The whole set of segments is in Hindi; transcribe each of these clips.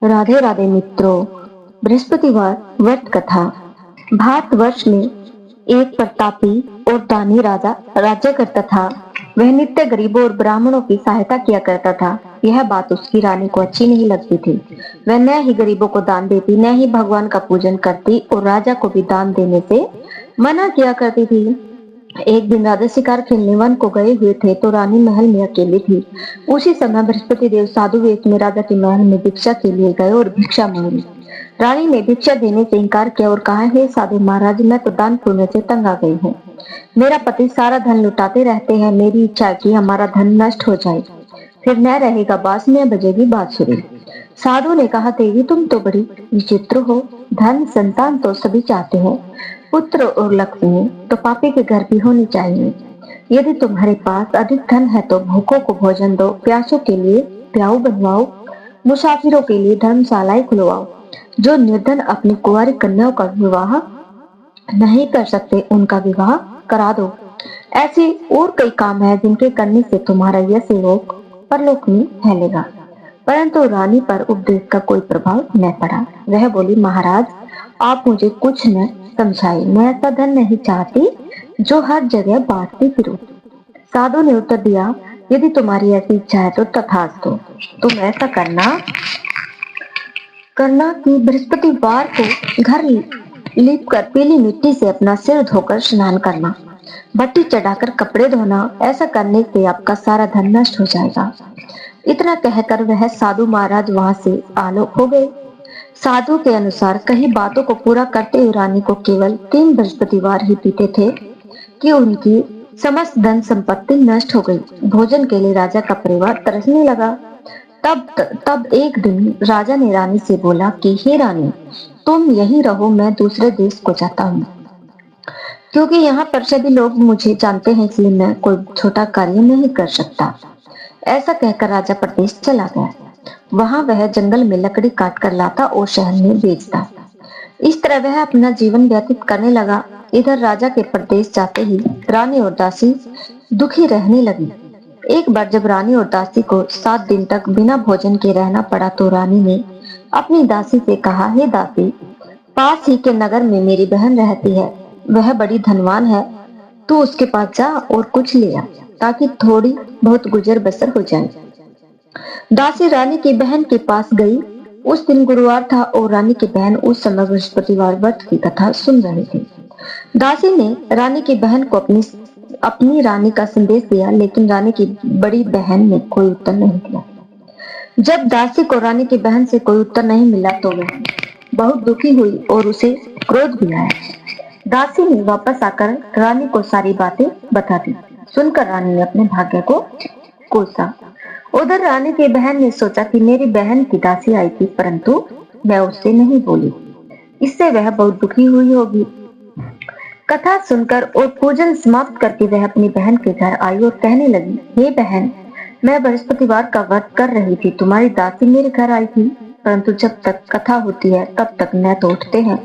राधे राधे मित्रों। बृहस्पतिवार व्रत कथा। भारतवर्ष में एक प्रतापी और दानी राजा राज्य करता था। वह नित्य गरीबों और ब्राह्मणों की सहायता किया करता था। यह बात उसकी रानी को अच्छी नहीं लगती थी। वह न ही गरीबों को दान देती, न ही भगवान का पूजन करती और राजा को भी दान देने से मना किया करती थी। एक दिन राजा शिकार खेलने वन को गए हुए थे तो रानी महल में अकेली थी। उसी समय बृहस्पति देव साधु वेश में राजा के महल में भिक्षा के लिए गए और भिक्षा मांगी। रानी ने भिक्षा देने से इनकार किया और कहा, हे साधु महाराज, मैं तो दान पुण्य से तंग आ गई हूँ। मेरा पति सारा धन लुटाते रहते हैं। मेरी इच्छा है कि हमारा धन नष्ट हो जाए, फिर न रहेगा बांस, न बजेगी बांसुरी। साधु ने कहा, देवी तुम तो बड़ी विचित्र हो। धन संतान तो सभी चाहते हैं, पुत्र और लक्ष्मी तो पापी के घर भी होनी चाहिए। यदि तुम्हारे पास अधिक धन है तो भूखों को भोजन दो, प्यासों के लिए प्याऊ बनवाओ, मुसाफिरों के लिए धर्मशालाएं खुलवाओ। जो निर्धन अपनी कुंवारी कन्याओं का विवाह नहीं कर सकते उनका विवाह करा दो। ऐसे और कई काम है जिनके करने से तुम्हारा यश लोक परलोक में फैलेगा। परंतु रानी पर उपदेश का कोई प्रभाव न पड़ा। वह बोली, महाराज आप मुझे कुछ न समझाए। मैं ऐसा धन नहीं चाहती जो हर जगह बांटती फिरूं। साधु ने उत्तर दिया, यदि तुम्हारी ऐसी इच्छा है तो तथास्तु। तुम ऐसा करना कि बृहस्पतिवार को घर लीप कर पीली मिट्टी से अपना सिर धोकर स्नान करना, भट्टी चढ़ाकर कपड़े धोना। ऐसा करने से आपका सारा धन नष्ट हो जाएगा। इतना कहकर वह साधु महाराज वहां से आलोक हो गए। साधु के अनुसार कई बातों को पूरा करते हुए रानी को केवल 3 बृहस्पतिवार ही बीते थे कि उनकी समस्त धन संपत्ति नष्ट हो गई। भोजन के लिए राजा का परिवार तरसने लगा। तब एक दिन राजा ने रानी से बोला कि हे रानी, तुम यहीं रहो, मैं दूसरे देश को जाता हूँ, क्योंकि यहाँ पर सभी लोग मुझे जानते हैं, इसलिए मैं कोई छोटा कार्य नहीं कर सकता। ऐसा कहकर राजा प्रदेश चला गया। वहां वह जंगल में लकड़ी काट कर लाता और शहर में बेचता। इस तरह वह अपना जीवन व्यतीत करने लगा। इधर राजा के प्रदेश जाते ही रानी और दासी दुखी रहने लगी। एक बार जब रानी और दासी को 7 दिन तक बिना भोजन के रहना पड़ा तो रानी ने अपनी दासी से कहा, हे दासी, पास ही के नगर में मेरी बहन रहती है, वह बड़ी धनवान है। तू उसके पास जा और कुछ ले आ, ताकि थोड़ी बहुत गुजर बसर हो जाए। दासी रानी की बहन के पास गई। उस दिन गुरुवार था और रानी की बहन उस समय बृहस्पतिवार व्रत की कथा सुन रही थी। दासी ने रानी की बहन को अपनी रानी का संदेश दिया, लेकिन रानी की बड़ी बहन ने कोई उत्तर नहीं दिया। जब दासी को रानी की बहन से कोई उत्तर नहीं मिला तो वह बहुत दुखी हुई और उसे क्रोध भी आया। दासी ने वापस आकर रानी को सारी बातें बता दी। सुनकर रानी ने अपने भाग्य को कोसा। उधर रानी की बहन ने सोचा कि मेरी बहन की दासी आई थी, परंतु मैं उससे नहीं बोली, इससे वह बहुत दुखी हुई होगी। कथा सुनकर और पूजन समाप्त करके वह अपनी बहन के घर आई और कहने लगी, हे बहन, मैं बृहस्पतिवार का व्रत कर रही थी, तुम्हारी दासी मेरे घर आई थी, परंतु जब तक कथा होती है तब तक न तो उठते हैं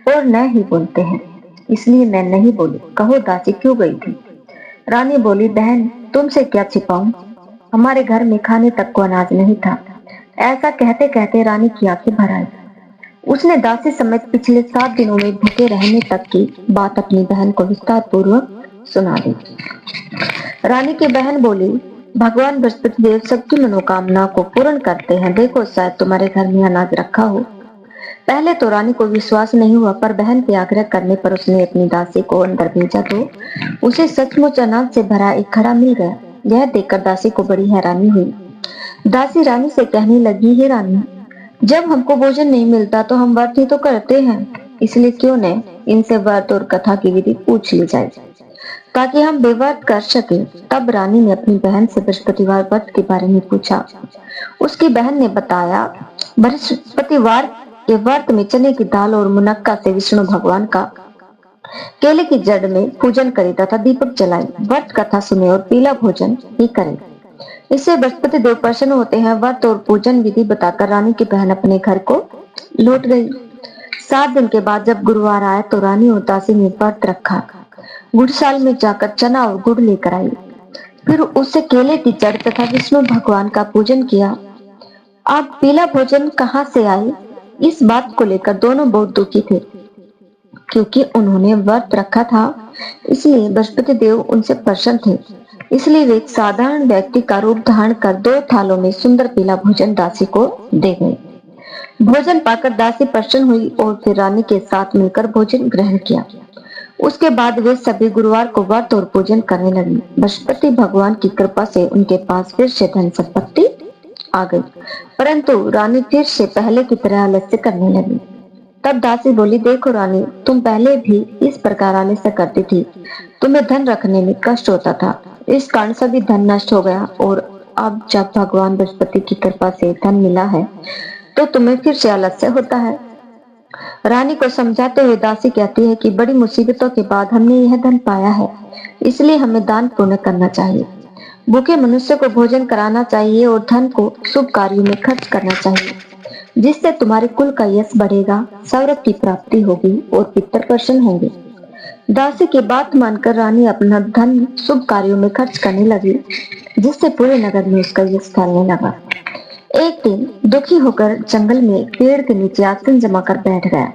और न ही बोलते हैं, इसलिए मैं नहीं बोली। कहो दासी क्यों गई थी? रानी बोली, बहन तुमसे क्या छिपाऊं, हमारे घर में खाने तक को अनाज नहीं था। ऐसा कहते कहते रानी की आंखें भर आई। उसने दासी समेत पिछले 7 दिनों में भूखे रहने तक की बात अपनी बहन को विस्तार पूर्वक सुना दी। रानी की बहन बोली, भगवान बृहस्पति देव सबकी मनोकामना को पूर्ण करते हैं। देखो, शायद तुम्हारे घर में अनाज रखा हो। पहले तो रानी को विश्वास नहीं हुआ, पर बहन के आग्रह करने पर उसने अपनी दासी को अंदर भेजा तो उसे सचमुच अनाज से भरा एक घड़ा मिल गया। यह देखकर दासी को बड़ी हैरानी हुई। दासी रानी से कहने लगी, हे रानी, जब हमको भोजन नहीं मिलता तो हम व्रत ही तो करते हैं, इसलिए क्यों न इनसे व्रत और कथा की विधि पूछ ली जाए, ताकि हम बेव्रत कर सके। तब रानी ने अपनी बहन से बृहस्पतिवार व्रत के बारे में पूछा। उसकी बहन ने बताया, बृहस्पतिवार के व्रत में चने की दाल और मुनक्का से विष्णु भगवान का केले की जड़ में पूजन करे तथा दीपक जलाए, व्रत कथा सुने और पीला भोजन ही करे, इससे बृहस्पति देव प्रसन्न होते हैं। व्रत और पूजन विधि बताकर रानी की बहन अपने घर को लौट गई। 7 दिन के बाद जब गुरुवार आया तो रानी और दासी ने व्रत रखा। गुड़साल में जाकर चना और गुड़ लेकर आई, फिर उससे केले की जड़ तथा विष्णु भगवान का पूजन किया। आप पीला भोजन कहाँ से आए? इस बात को लेकर दोनों बहुत दुखी थे, क्योंकि उन्होंने व्रत रखा था, इसलिए बृहस्पति देव उनसे प्रसन्न थे। इसलिए वे एक साधारण व्यक्ति का रूप धारण कर 2 थालों में सुंदर पीला भोजन दासी को दे गए। भोजन पाकर दासी प्रसन्न हुई और फिर रानी के साथ मिलकर भोजन ग्रहण किया। उसके बाद वे सभी गुरुवार को व्रत और पूजन करने लगी। बृहस्पति भगवान की कृपा से उनके पास फिर से धन संपत्ति आ गई, परंतु रानी फिर से पहले की तरह आलस्य करने लगी। तब दासी बोली, देखो रानी, तुम पहले भी इस प्रकार आलस्य करती थी, तुम्हें धन रखने में कष्ट होता था, इस कारण सभी धन नष्ट हो गया, और अब जब भगवान बृहस्पति की कृपा से धन मिला है तो तुम्हें फिर से आलस्य होता है। रानी को समझाते हुए दासी कहती है कि बड़ी मुसीबतों के बाद हमने यह धन पाया है, इसलिए हमें दान पुण्य करना चाहिए, भूखे मनुष्य को भोजन कराना चाहिए और धन को शुभ कार्यों में खर्च करना चाहिए, जिससे तुम्हारे कुल का यश बढ़ेगा, सौरभ की प्राप्ति होगी और पितर प्रसन्न होंगे। दासी की बात मानकर रानी अपना धन शुभ कार्यों में खर्च करने लगी, जिससे पूरे नगर में उसका यश फैलने लगा। एक दिन दुखी होकर जंगल में एक पेड़ के नीचे आसन जमा कर बैठ गया।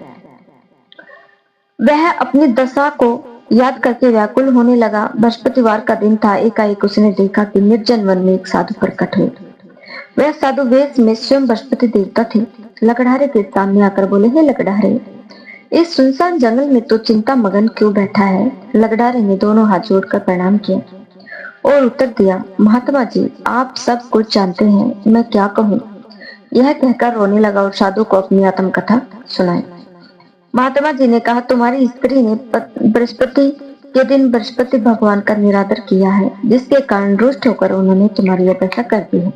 वह अपनी दशा को याद करके व्याकुल होने लगा। बृहस्पतिवार का दिन था। एकाएक उसने देखा कि निर्जन वन में एक साधु प्रकट हुए। वह साधु वेश में स्वयं बृहस्पति देवता थे। लकड़हारे के सामने आकर बोले, हे लकड़हारे, इस सुनसान जंगल में तो चिंता मगन क्यों बैठा है? लकड़हारे ने दोनों हाथ जोड़कर प्रणाम किया और उत्तर दिया, महात्मा जी, आप सब कुछ जानते हैं, मैं क्या कहूँ। यह कहकर रोने लगा और साधु को अपनी आत्मकथा सुनाई। महात्मा जी ने कहा, तुम्हारी स्त्री ने बृहस्पति के दिन बृहस्पति भगवान का निरादर किया है, जिसके कारण रुष्ट होकर उन्होंने तुम्हारी अपेक्षा कर दी है।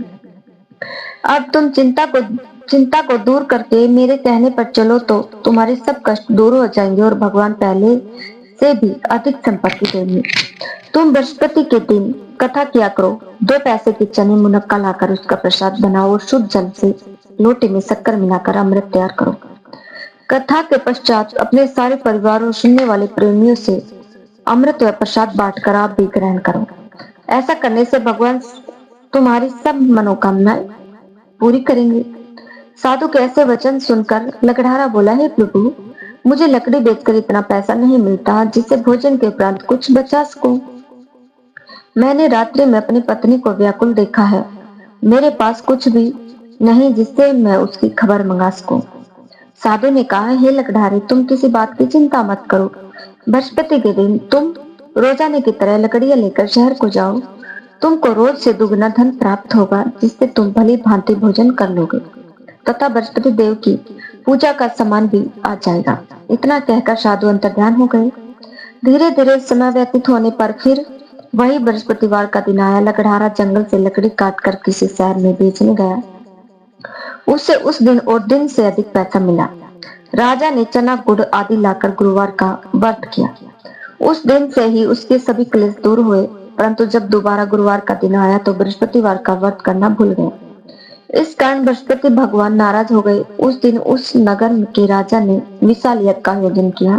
अब तुम चिंता को दूर करके मेरे कहने पर चलो तो तुम्हारे सब कष्ट दूर हो जाएंगे और भगवान पहले से भी अधिक संपत्ति देंगे। तुम बृहस्पति के दिन कथा किया करो। 2 पैसे के चने मुनक्का लाकर उसका प्रसाद बनाओ और शुद्ध जल से लोटे में शक्कर मिलाकर अमृत तैयार करो। कथा के पश्चात अपने सारे परिवार और सुनने वाले प्रेमियों से अमृत व प्रसाद बांटकर आप भी ग्रहण करो। ऐसा करने से भगवान तुम्हारी सब मनोकामनाएं पूरी करेंगे। साधु के ऐसे वचन सुनकर लकड़हारा बोला, हे प्रभु, मुझे लकड़ी बेचकर इतना पैसा नहीं मिलता जिससे भोजन के उपरांत कुछ बचा सकूं। मैंने रात्रि में अपनी पत्नी को व्याकुल देखा है। मेरे पास कुछ भी नहीं जिससे मैं उसकी खबर मंगा सकूं। साधु ने कहा, हे लकड़हारे, तुम किसी बात की चिंता मत करो। बृहस्पति के दिन तुम रोजाने की तरह लकड़ियां लेकर शहर को जाओ। तुमको रोज से दुगना धन प्राप्त होगा, जिससे तुम भली भांति भोजन कर लोगे तथा बृहस्पति देव की पूजा का सामान भी आ जाएगा। इतना कहकर साधु अंतर्ध्यान हो गए। धीरे धीरे समय व्यतीत होने पर फिर वही बृहस्पतिवार का दिन आया। लकड़हारा जंगल से लकड़ी काटकर किसी शहर में बेचने गया। उससे उस दिन और दिन से अधिक पैसा मिला। राजा ने चना गुड़ आदि लाकर गुरुवार का व्रत किया। उस दिन से ही उसके सभी क्लेश दूर हुए, परंतु जब दोबारा गुरुवार का दिन आया तो बृहस्पतिवार का व्रत करना भूल गए। इस कारण बृहस्पति भगवान नाराज हो गए। उस दिन उस नगर के राजा ने विशाल यज्ञ का आयोजन किया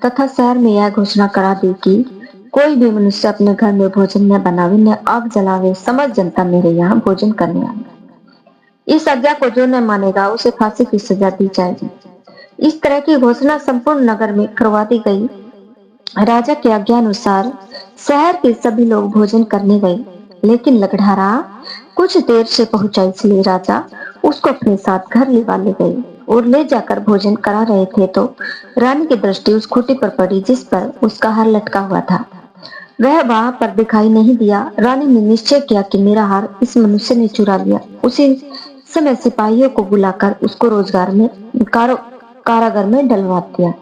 तथा शहर में यह घोषणा करा दी कि कोई भी मनुष्य अपने घर में भोजन न बनावे, न आग जलावे, समस्त जनता मेरे यहाँ भोजन करने आए। इस आज्ञा को जो न मानेगा उसे फांसी की सजा दी जाएगी। इस तरह की घोषणा संपूर्ण नगर में करवा दी गई। राजा के आज्ञा अनुसार शहर के सभी लोग भोजन करने गए, लेकिन लकड़हारा कुछ देर से पहुंचा, इसलिए राजा उसको अपने साथ घर ले गए और ले जाकर भोजन करा रहे थे तो रानी की दृष्टि उस खूंटी पर पड़ी जिस पर उसका हार लटका हुआ था। वह वहां पर दिखाई नहीं दिया। रानी ने निश्चय किया कि मेरा हार इस मनुष्य ने चुरा लिया। उसी समय सिपाहियों को बुलाकर उसको रोजगार में कारागार में डलवा दिया।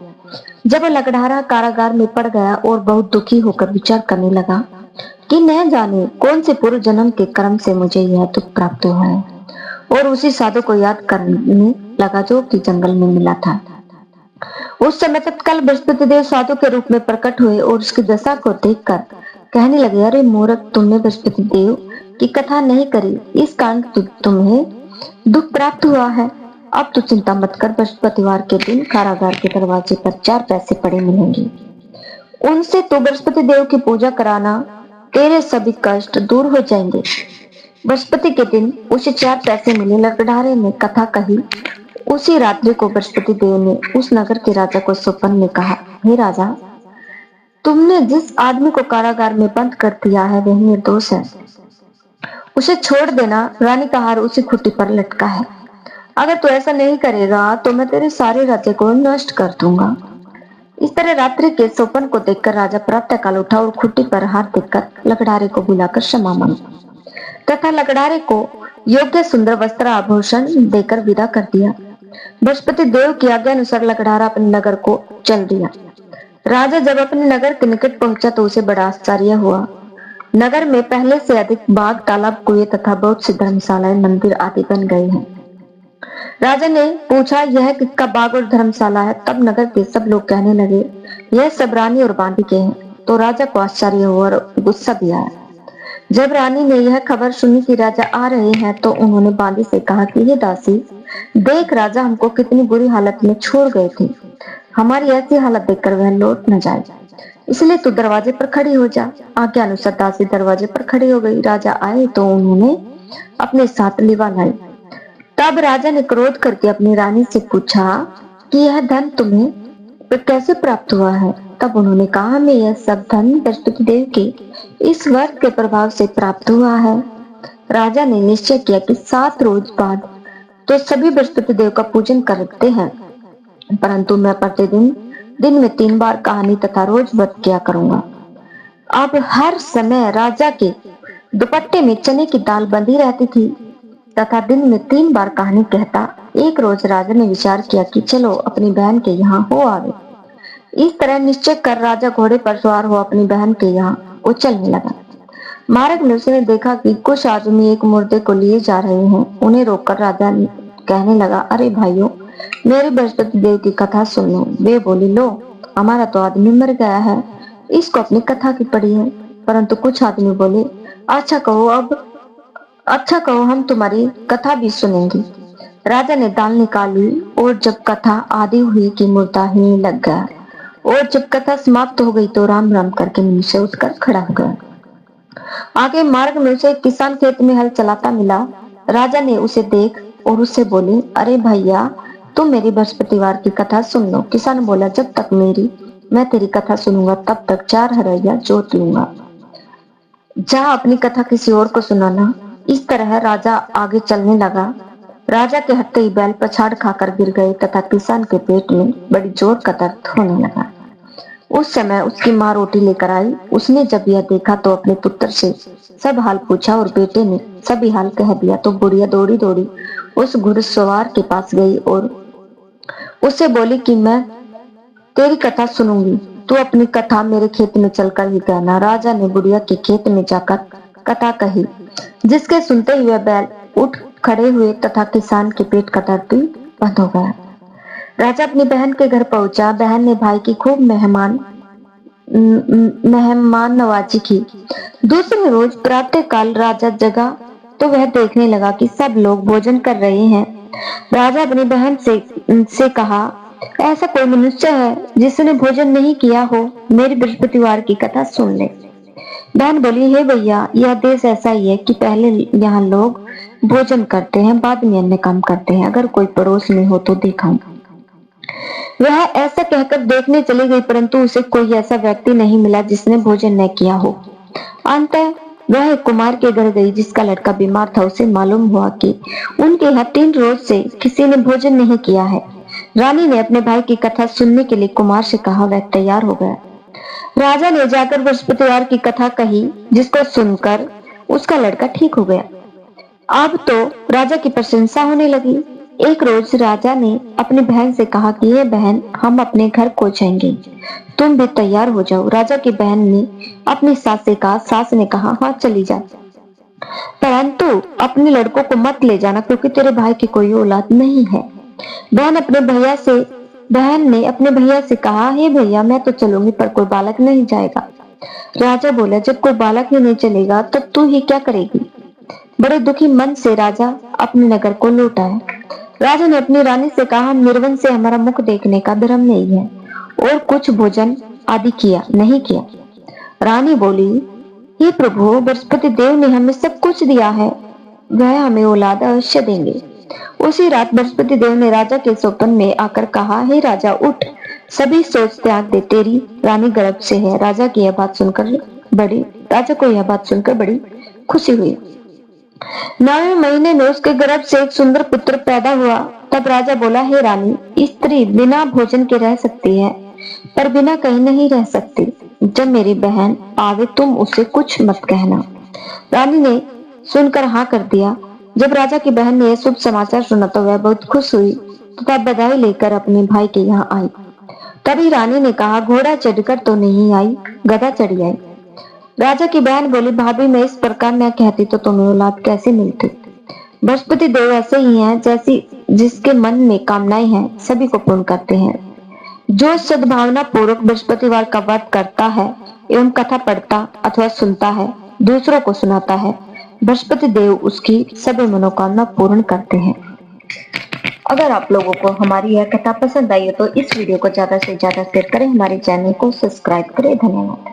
जब लकड़हारा कारागार में पड़ गया और बहुत दुखी होकर विचार करने लगा कि न जाने कौन से पूर्व जन्म के कर्म से मुझे यह दुख प्राप्त हुआ है, और उसी साधु को याद करने लगा जो कि जंगल में मिला था। उस समय तत्काल बृहस्पति देव साधु के रूप में प्रकट हुए और उसकी दशा को देखकर कहने लगे, अरे मूर्ख, तुमने बृहस्पति देव की कथा नहीं करी, इस कारण तुम्हें दुख प्राप्त हुआ है। अब तो चिंता मत कर, बृहस्पतिवार के दिन कारागार के दरवाजे पर 4 पैसे पड़े मिलेंगे, उनसे तो बृहस्पति देव की पूजा कराना, तेरे सभी कष्ट दूर हो जाएंगे। बृहस्पति के दिन उसे 4 पैसे मिले। लकड़हारे ने कथा कही। उसी रात्रि को बृहस्पति देव ने उस नगर के राजा को स्वप्न में कहा, हे राजा, तुमने जिस आदमी को कारागार में बंद कर दिया है वह निर्दोष है, उसे छोड़ देना। रानी का हार उसी खुट्टी पर लटका है। अगर तू ऐसा नहीं करेगा तो मैं तेरे सारे राज्य को नष्ट कर दूंगा। इस तरह रात्रि के स्वप्न को देखकर राजा प्रातःकाल उठा और खुट्टी पर हार देखकर लकड़हारे को बुलाकर क्षमा मांगी तथा लकड़हारे को योग्य सुंदर वस्त्र आभूषण देकर विदा कर दिया। बृहस्पति देव की आज्ञा अनुसार लकड़हारा अपने नगर को चल दिया। राजा जब अपने नगर के निकट पहुंचा तो उसे बड़ा आश्चर्य हुआ। नगर में पहले से अधिक बाग, तालाब, कुएं तथा बहुत सी धर्मशालाएं, मंदिर आदि बन गए हैं। राजा ने पूछा, यह किसका बाग और धर्मशाला है? तब नगर के सब लोग कहने लगे, यह सब रानी और बांदी के हैं। तो राजा को आश्चर्य हुआ और गुस्सा भी आया। जब रानी ने यह खबर सुनी कि राजा आ रहे हैं तो उन्होंने बांदी से कहा कि हे दासी, देख राजा हमको कितनी बुरी हालत में छोड़ गए थे। हमारी ऐसी हालत देखकर वह लौट न जाए, इसलिए तू दरवाजे पर खड़ी हो जा। आज्ञा अनुसार दासी दरवाजे पर खड़ी हो गई। राजा आए तो उन्होंने अपने साथ लिवा लाई। तब राजा ने क्रोध करके अपनी रानी से पूछा कि यह धन तुम्हें कैसे प्राप्त हुआ है? तब उन्होंने कहा, हमें यह सब धन बृहस्पति देव के इस व्रत के प्रभाव से प्राप्त हुआ है। राजा ने निश्चय किया कि 7 रोज बाद तो सभी बृहस्पति देव का पूजन करते हैं, परंतु मैं प्रतिदिन दिन में 3 बार कहानी तथा रोज व्रत किया करूंगा। अब हर समय राजा के दुपट्टे में चने की दाल बंधी रहती थी तथा दिन में 3 बार कहानी कहता। एक रोज राजा ने विचार किया कि चलो अपनी बहन के यहाँ हो आवे। इस तरह निश्चय कर राजा घोड़े पर सवार हो अपनी बहन के यहाँ उछलने लगा। मार्ग में उसने देखा कि कुछ आदमी एक मुर्दे को लिए जा रहे हैं। उन्हें रोककर राजा कहने लगा, अरे भाइयों, मेरी बृहस्पति देव की कथा सुन लो। वे बोली, लो, हमारा तो आदमी मर गया है, इसको अपनी कथा की पड़ी है। परंतु कुछ आदमी बोले, अच्छा कहो, हम तुम्हारी कथा भी सुनेंगे। राजा ने दाल निकाली और जब कथा आदि हुई कि मुर्दा ही लग गया, और जब कथा समाप्त हो गई तो राम राम करके नीचे उठकर खड़ा हो गया। आगे मार्ग में उसे एक किसान खेत में हल चलाता मिला। राजा ने उसे देख और उससे बोले, अरे भैया, तुम मेरी बृहस्पतिवार की कथा सुन लो। किसान बोला, जब तक मैं तेरी कथा सुनूंगा तब तक 4 हरैया जोत लूंगा। जा अपनी कथा किसी और को सुनाना। इस तरह राजा आगे चलने लगा। राजा के हटते ही बैल पछाड़ खाकर गिर गए तथा किसान के पेट में बड़ी जोर का दर्द होने लगा। उस समय उसकी माँ रोटी लेकर आई। उसने जब यह देखा तो अपने पुत्र से सब हाल पूछा और बेटे ने सभी हाल कह दिया। तो बुढ़िया दौड़ी दौड़ी उस घुड़सवार के पास गई और उससे बोली कि मैं तेरी कथा सुनूंगी, तू अपनी कथा मेरे खेत में चलकर ही कहना। राजा ने बुढ़िया के खेत में जाकर कथा कही, जिसके सुनते ही वह बैल उठ खड़े हुए तथा किसान के पेट का दर्द भी बंद हो गया। राजा अपनी बहन के घर पहुंचा। बहन ने भाई की खूब मेहमान नवाजी की। दूसरे रोज प्रातः काल राजा जगा तो वह देखने लगा कि सब लोग भोजन कर रहे हैं। राजा अपनी बहन से कहा, ऐसा कोई मनुष्य है जिसने भोजन नहीं किया हो? मेरी बृहस्पतिवार की कथा सुन ले। बहन बोली, हे भैया, यह देश ऐसा ही है कि पहले यहाँ लोग भोजन करते हैं, बाद में अन्य काम करते हैं। अगर कोई पड़ोस में हो तो दिखाऊं। वह ऐसा कहकर देखने चली गई, परंतु उसे कोई ऐसा व्यक्ति नहीं मिला जिसने भोजन न किया हो। अंततः वह एक कुमार के घर गई जिसका लड़का बीमार था। उसे मालूम हुआ कि उनके यहाँ 3 रोज से किसी ने भोजन नहीं किया है। रानी ने अपने भाई की कथा सुनने के लिए कुमार से कहा। वह तैयार हो गया। राजा ने जाकर बृहस्पतिवार की कथा कही, जिसको सुनकर उसका लड़का ठीक हो गया। अब तो राजा की प्रशंसा होने लगी। एक रोज राजा ने अपनी बहन से कहा कि ये बहन, हम अपने घर को जाएंगे, तुम भी तैयार हो जाओ। राजा की बहन ने अपनी सास से कहा। सास ने कहा, हाँ चली जा, परंतु अपने लड़कों को मत ले जाना क्योंकि तेरे भाई की कोई औलाद नहीं है। बहन ने अपने भैया से कहा, हे भैया, मैं तो चलूंगी पर कोई बालक नहीं जाएगा। राजा बोला, जब कोई बालक ही नहीं चलेगा तब तू ही क्या करेगी? बड़े दुखी मन से राजा अपने नगर को लौट आया। राजा ने अपनी रानी से कहा, निर्वन से हमारा मुख देखने का धर्म नहीं है और कुछ भोजन आदि नहीं किया। रानी बोली, हे प्रभु, बृहस्पति देव ने हमें सब कुछ दिया है, वह हमें औलाद अवश्य देंगे। उसी रात बृहस्पति देव ने राजा के स्वप्न में आकर कहा, हे राजा उठ, सभी सोच त्याग दे, तेरी रानी गर्भ से है। राजा को यह बात सुनकर बड़ी खुशी हुई। 9वें महीने में उसके गर्भ से एक सुंदर पुत्र पैदा हुआ। तब राजा बोला, हे रानी, स्त्री बिना भोजन के रह सकती है, पर बिना कहीं नहीं रह सकती। जब मेरी बहन आवे तुम उसे कुछ मत कहना। रानी ने सुनकर हाँ कर दिया। जब राजा की बहन ने यह शुभ समाचार सुना तो वह बहुत खुश हुई तथा बधाई लेकर अपने भाई के यहाँ आई। तभी रानी ने कहा, घोड़ा चढ़कर तो नहीं आई, गधा चढ़ी आई। राजा की बहन बोली, भाभी मैं इस प्रकार न कहती तो तुम्हें औलाद कैसे मिलती। बृहस्पति देव ऐसे ही हैं, जैसी जिसके मन में कामनाएं हैं सभी को पूर्ण करते हैं। जो सद्भावना पूर्वक बृहस्पतिवार का व्रत करता है एवं कथा पढ़ता अथवा सुनता है, दूसरों को सुनाता है, बृहस्पति देव उसकी सभी मनोकामना पूर्ण करते हैं। अगर आप लोगों को हमारी यह कथा पसंद आई हो तो इस वीडियो को ज्यादा से ज्यादा शेयर करें, हमारे चैनल को सब्सक्राइब करें। धन्यवाद।